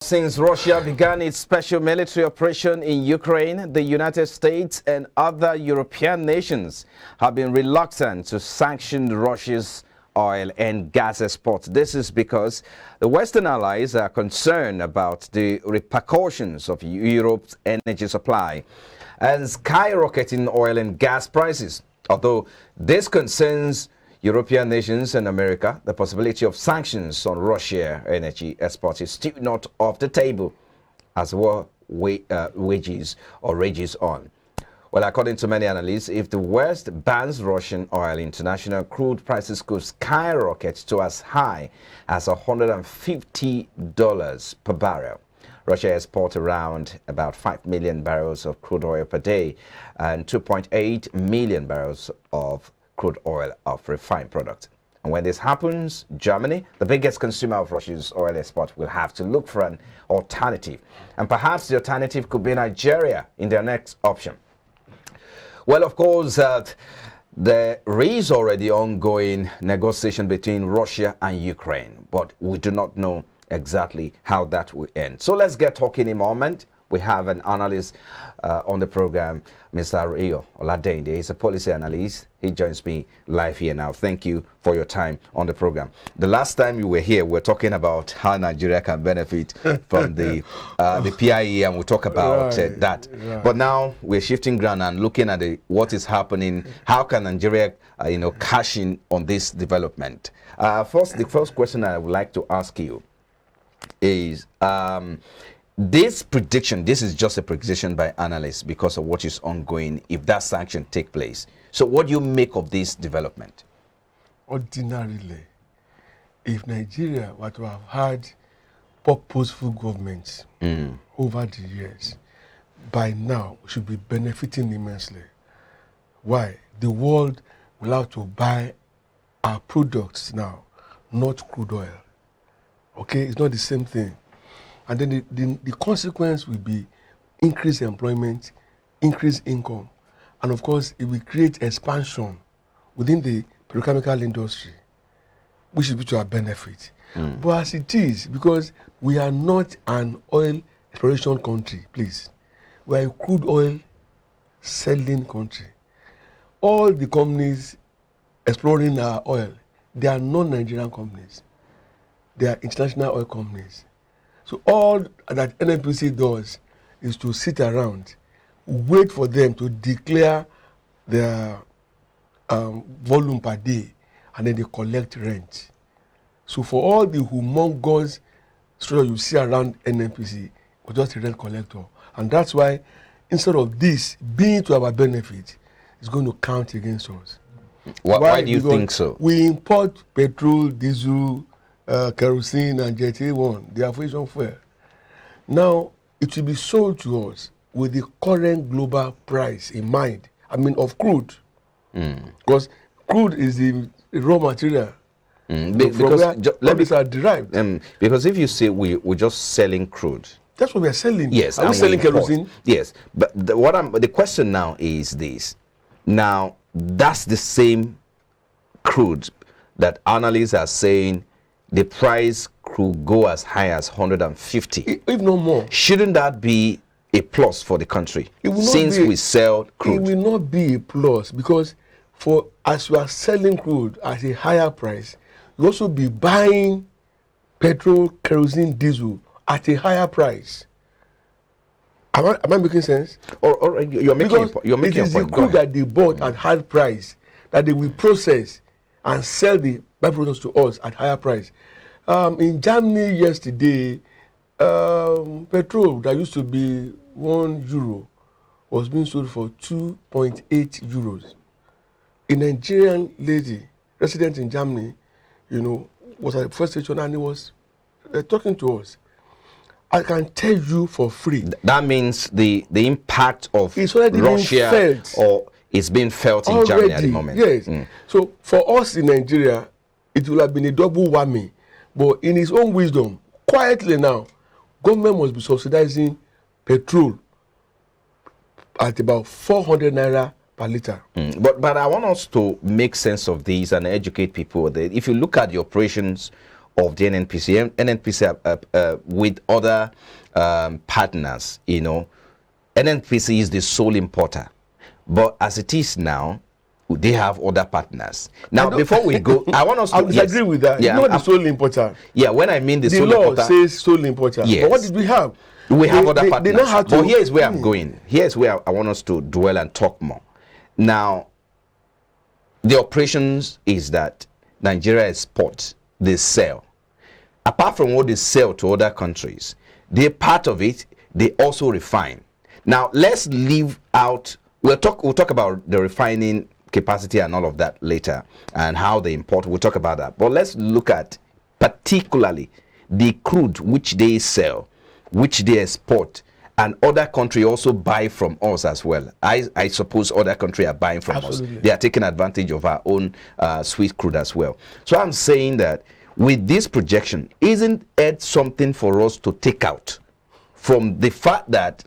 Since Russia began its special military operation in Ukraine, the United States and other European nations have been reluctant to sanction Russia's oil and gas exports. This is because the Western allies are concerned about the repercussions of Europe's energy supply and skyrocketing oil and gas prices. Although this concerns European nations and America, the possibility of sanctions on Russia energy exports is still not off the table as war rages on. Well, according to many analysts, if the West bans Russian oil, international crude prices could skyrocket to as high as $150 per barrel. Russia exports around about 5 million barrels of crude oil per day and 2.8 million barrels of crude oil of refined product. And when this happens, Germany, the biggest consumer of Russia's oil export, will have to look for an alternative. And perhaps the alternative could be Nigeria in their next option. Well, of course, there is already ongoing negotiation between Russia and Ukraine, but we do not know exactly how that will end. So let's get talking in a moment. We have an analyst on the program, Mr. Rio Oladende. He's a policy analyst. He joins me live here now. Thank you for your time on the program. The last time you were here, we were talking about how Nigeria can benefit from the PIE, and we talk about that. Right. But now we're shifting ground and looking at what is happening. How can Nigeria, cash in on this development? The first question I would like to ask you is, this prediction, this is just a prediction by analysts because of what is ongoing if that sanction take place. So what do you make of this development? Ordinarily, if Nigeria were to have had purposeful governments over the years, by now we should be benefiting immensely. Why? The world will have to buy our products now, not crude oil. Okay, it's not the same thing. And then the consequence will be increased employment, increased income, and of course it will create expansion within the petrochemical industry, which will be to our benefit. But as it is, because we are not an oil exploration country, please, we are a crude oil selling country. All the companies exploring our oil, they are non-Nigerian companies. They are international oil companies. So all that NNPC does is to sit around, wait for them to declare their volume per day, and then they collect rent. So for all the humongous structure you see around NNPC, we're just a rent collector. And that's why, instead of this being to our benefit, it's going to count against us. Why do you think so? We import petrol, diesel, kerosene and jet A1, the aviation fuel. Now, it will be sold to us with the current global price in mind, of crude. Because crude is the raw material because let me are derived. Because if you say we're just selling crude. That's what we are selling. Yes. Are we selling kerosene? Yes. But the question now is this. Now, that's the same crude that analysts are saying the price could go as high as 150. If no more. Shouldn't that be a plus for the country since we sell crude? It will not be a plus because as you are selling crude at a higher price, you also be buying petrol, kerosene, diesel at a higher price. Am I making sense? Or you're making a point. It is the crude that they bought at high price that they will process and sell the byproducts to us at higher price. In Germany yesterday, petrol that used to be €1 was being sold for 2.8 euros. A Nigerian lady, resident in Germany, was at the first station and he was talking to us. I can tell you for free. That means the impact of Russia it's being felt in Germany at the moment. Yes. So for us in Nigeria, it will have been a double whammy. But in his own wisdom, quietly now, government must be subsidizing petrol at about 400 naira per liter. But I want us to make sense of these and educate people. If you look at the operations of the NNPC. NNPC with other partners, you know, NNPC is the sole importer. But as it is now, they have other partners. Now, before we go, I want us to... I disagree with that. Yeah, You're not the sole importer. Yeah, when I mean the sole law importer... says sole importer. Yes. But what did we have? We have other partners. They have to, but here's where I'm going. Here's where I want us to dwell and talk more. Now, the operations is that Nigeria exports, they sell. Apart from what they sell to other countries, they part of it, they also refine. Now, let's leave out... We'll talk about the refining capacity and all of that later, and how they import. We'll talk about that. But let's look at particularly the crude which they sell, which they export, and other country also buy from us as well. I suppose other country are buying from Absolutely. us. They are taking advantage of our own sweet crude as well. So I'm saying that with this projection, isn't it something for us to take out from the fact that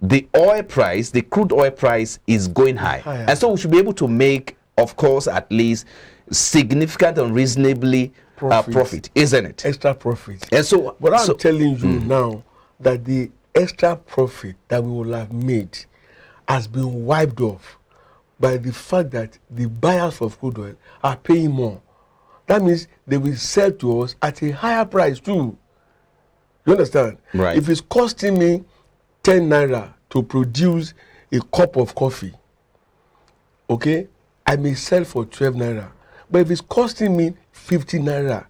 the oil price, the crude oil price is going high. Higher. And so we should be able to make, of course, at least significant and reasonably profit, isn't it? Extra profit. And so, but I'm telling you now that the extra profit that we will have made has been wiped off by the fact that the buyers of crude oil are paying more. That means they will sell to us at a higher price too. You understand? Right. If it's costing me 10 naira to produce a cup of coffee, okay, I may sell for 12 naira. But if it's costing me 50 naira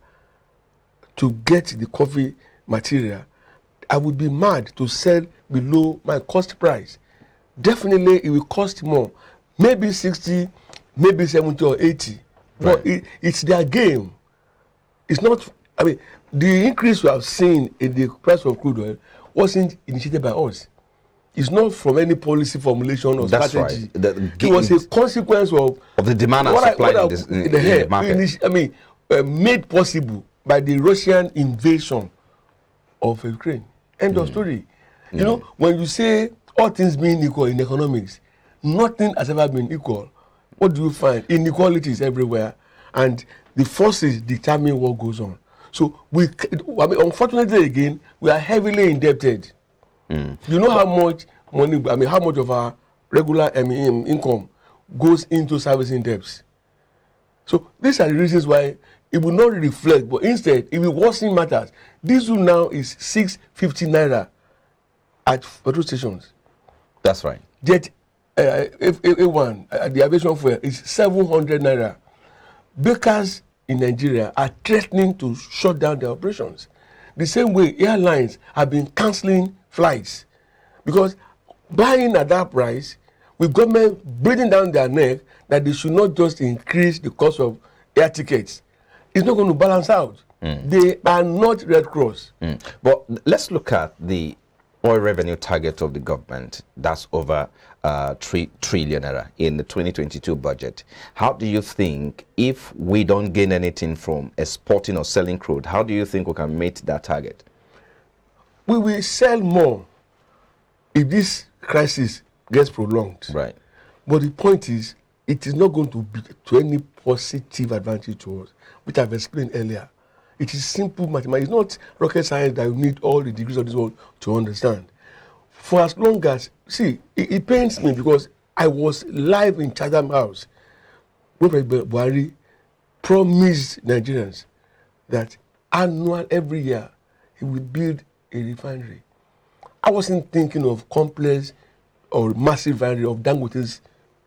to get the coffee material, I would be mad to sell below my cost price. Definitely it will cost more, maybe 60, maybe 70 or 80. But it's their game. It's not, I mean, the increase we have seen in the price of crude oil wasn't initiated by us. It's not from any policy formulation or strategy. Right. It was a consequence of the demand and supply in the market. I mean, made possible by the Russian invasion of Ukraine. End of story. You know, when you say all things being equal in economics, nothing has ever been equal. What do you find? Inequalities everywhere, and the forces determine what goes on. So unfortunately again, we are heavily indebted. You know how much money, how much of our regular income goes into servicing debts. So these are the reasons why it will not reflect, but instead it will worsen matters. Diesel now is 650 naira at petrol stations. That's right. Jet A1, the aviation fuel is 700 naira. Bakers in Nigeria are threatening to shut down their operations. The same way airlines have been cancelling flights because buying at that price, with government breathing down their neck that they should not just increase the cost of air tickets. It's not going to balance out. They are not Red Cross. But let's look at the oil revenue target of the government. That's over 3 trillion naira in the 2022 budget. How do you think, if we don't gain anything from exporting or selling crude, how do you think we can meet that target? We will sell more if this crisis gets prolonged. Right. But the point is, it is not going to be to any positive advantage to us, which I've explained earlier. It is simple mathematics. It's not rocket science that you need all the degrees of this world to understand. For as long as, see, it pains me because I was live in Chatham House when President Buhari promised Nigerians that every year, he would build a refinery. I wasn't thinking of complex or massive refinery of Dangote's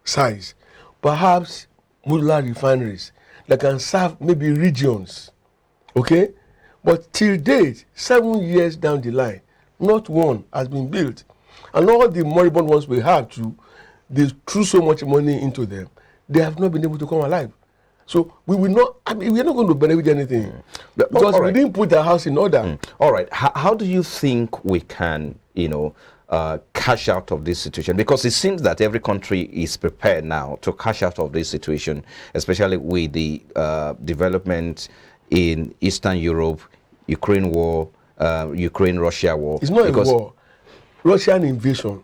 size. Perhaps modular refineries that can serve maybe regions. Okay? But till date, 7 years down the line, not one has been built. And all the moribund ones we have to, they threw so much money into them, they have not been able to come alive. So we will not, we're not going to benefit anything. Because we didn't put our house in order. All right. How do you think we can, cash out of this situation? Because it seems that every country is prepared now to cash out of this situation, especially with the development in Eastern Europe, Ukraine war, Ukraine-Russia war. It's not a war. Russian invasion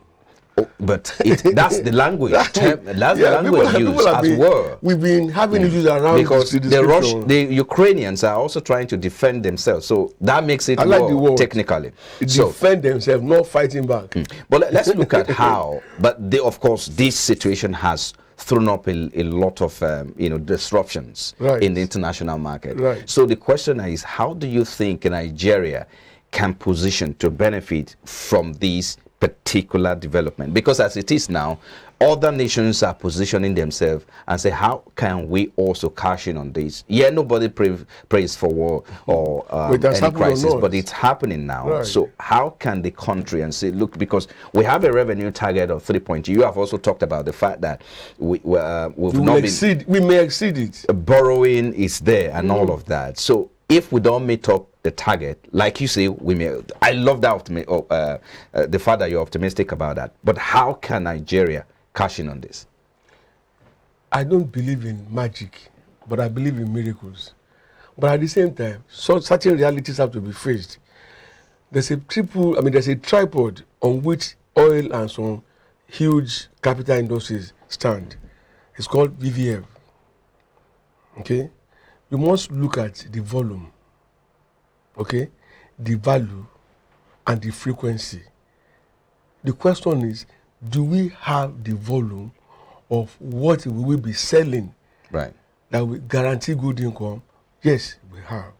Oh, but that's the language. That's the language used people as well. We've been having issues around because the the Ukrainians are also trying to defend themselves, so that makes it war technically. Defend themselves, not fighting back. But let's look at how. But of course, this situation has thrown up a lot of disruptions in the international market. Right. So the question is, how do you think Nigeria can position to benefit from these particular development? Because as it is now, other nations are positioning themselves and say, how can we also cash in on this? Yeah, nobody prays for war or any crisis, but it's happening now. Right. So how can the country and say, look, because we have a revenue target of 3.2. You have also talked about the fact that we may exceed it. Borrowing is there and all of that. So if we don't meet up the target, like you say, we may. I love that the fact that you're optimistic about that. But how can Nigeria cash in on this? I don't believe in magic, but I believe in miracles. But at the same time, certain realities have to be faced. There's a tripod on which oil and some huge capital industries stand. It's called VVF. Okay? You must look at the volume, okay, the value, and the frequency. The question is, do we have the volume of what we will be selling that will guarantee good income? Yes, we have.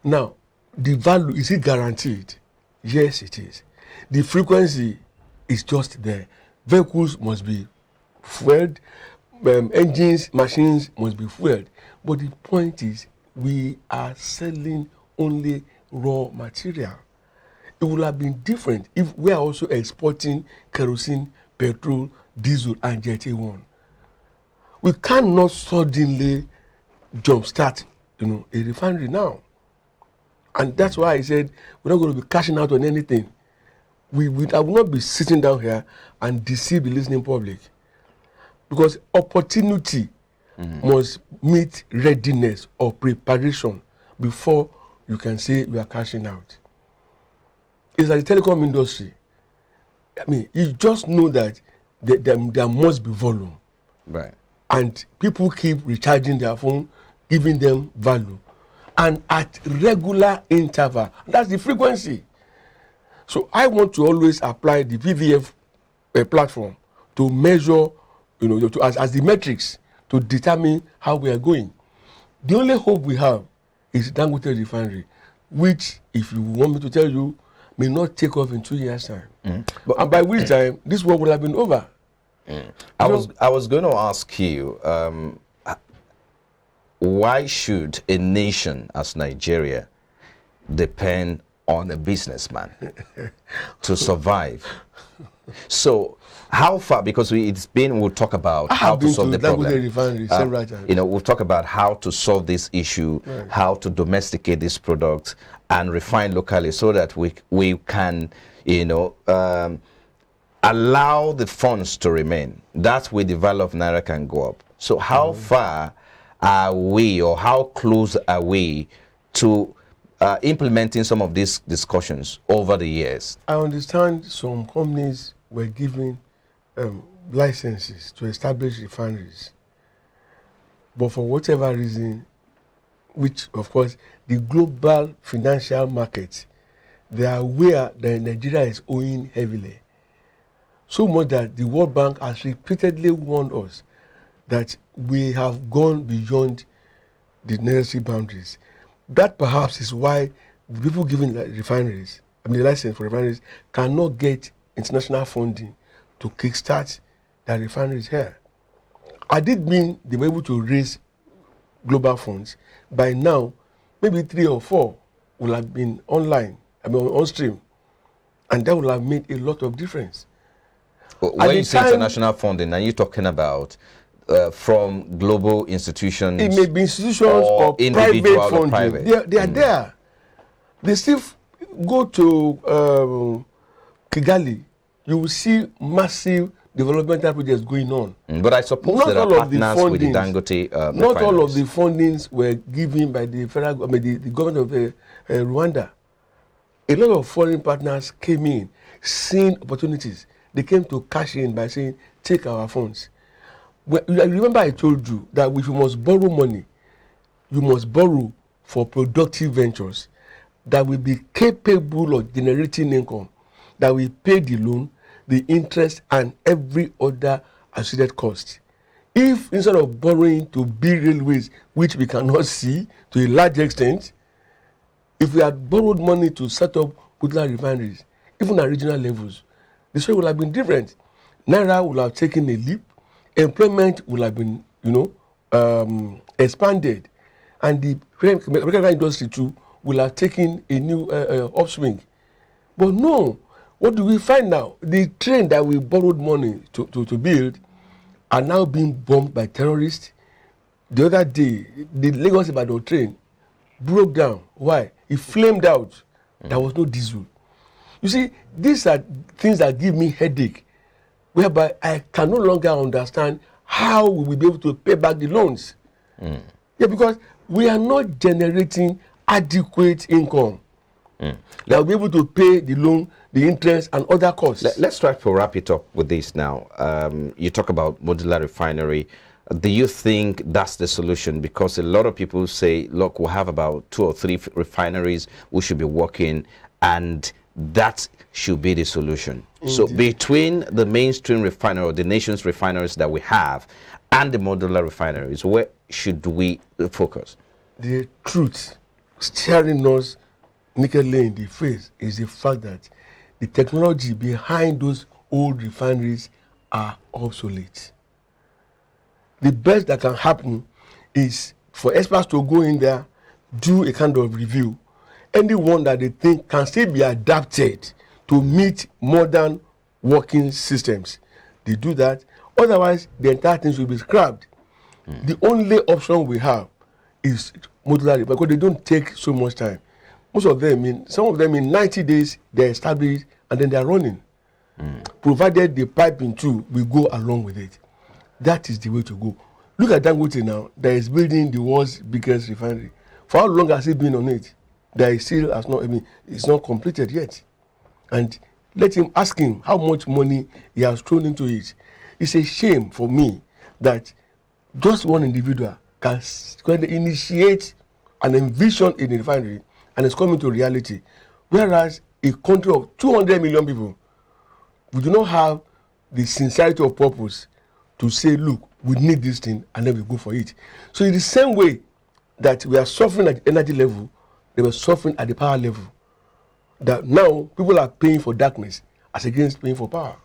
Now, the value, is it guaranteed? Yes, it is. The frequency is just there. Vehicles must be fueled, engines, machines must be fueled. But the point is, we are selling only raw material. It would have been different if we are also exporting kerosene, petrol, diesel, and jet A1. We cannot suddenly jumpstart, a refinery now. And that's why I said we're not going to be cashing out on anything. I will not be sitting down here and deceive the listening public. Because opportunity must meet readiness or preparation before you can say we are cashing out. It's like the telecom industry. I mean, you just know that there must be volume. Right. And people keep recharging their phone, giving them value. And at regular interval, that's the frequency. So I want to always apply the VVF platform to measure, as the metrics to determine how we are going. The only hope we have is Dangote refinery, which, if you want me to tell you, may not take off in 2 years' time. And by which time, this war will have been over. I was going to ask you, why should a nation as Nigeria depend on a businessman to survive? So how far, because we'll talk about how to solve the problem. We'll talk about how to solve this issue, how to domesticate this product and refine locally so that we can, allow the funds to remain. That way the value of Naira can go up. So how far are we, or how close are we to implementing some of these discussions over the years? I understand some companies were given licenses to establish refineries. But for whatever reason, which of course the global financial markets, they are aware that Nigeria is owing heavily. So much that the World Bank has repeatedly warned us that we have gone beyond the necessary boundaries. That perhaps is why the people giving the license for refineries cannot get international funding to kickstart their refineries here. I did mean they were able to raise global funds. By now, maybe 3 or 4 will have been on stream, and that will have made a lot of difference. When you say international funding, are you talking about from global institutions? It may be institutions or private funding. They are there. They still go to Kigali. You will see massive developmental projects going on. But I suppose not there are partners with the Dangote not all of the fundings were given by the federal, the government of Rwanda. A lot of foreign partners came in, seeing opportunities. they came to cash in by saying, take our funds. Remember I told you that if you must borrow money, you must borrow for productive ventures that will be capable of generating income, that will pay the loan, the interest, and every other associated cost. If instead of borrowing to build railways, which we cannot see to a large extent, if we had borrowed money to set up particular refineries, even at regional levels, the story would have been different. Naira would have taken a leap, employment would have been, expanded, and the chemical industry too will have taken a new upswing. But no, what do we find now? The train that we borrowed money to build are now being bombed by terrorists. The other day, the Lagos-Ibadan train broke down. Why? It flamed out. There was no diesel. You see, these are things that give me headache, whereby I can no longer understand how we will be able to pay back the loans. Yeah, because we are not generating adequate income that will be able to pay the loan, the interest, and other costs. Let's try to wrap it up with this now. You talk about modular refinery. Do you think that's the solution? Because a lot of people say, look, we'll have about 2 or 3 refineries we should be working, and that should be the solution. Indeed. So between the mainstream refinery, or the nation's refineries that we have, and the modular refineries, where should we focus? The truth staring us nakedly in the face is the fact that the technology behind those old refineries are obsolete. The best that can happen is for experts to go in there, do a kind of review. Anyone that they think can still be adapted to meet modern working systems, they do that. Otherwise, the entire thing should be scrapped. The only option we have is modular, because they don't take so much time. Most of them, some of them in 90 days, they're established and then they're running. Provided the piping too will go along with it. That is the way to go. Look at Dangote now, that is building the world's biggest refinery. For how long has he been on it? That is still has not, it's not completed yet. And let him ask him how much money he has thrown into it. It's a shame for me that just one individual can initiate and envision a refinery and it's coming to reality. Whereas a country of 200 million people, we do not have the sincerity of purpose to say, look, we need this thing, and then we go for it. So in the same way that we are suffering at the energy level, they were suffering at the power level. That now people are paying for darkness as against paying for power.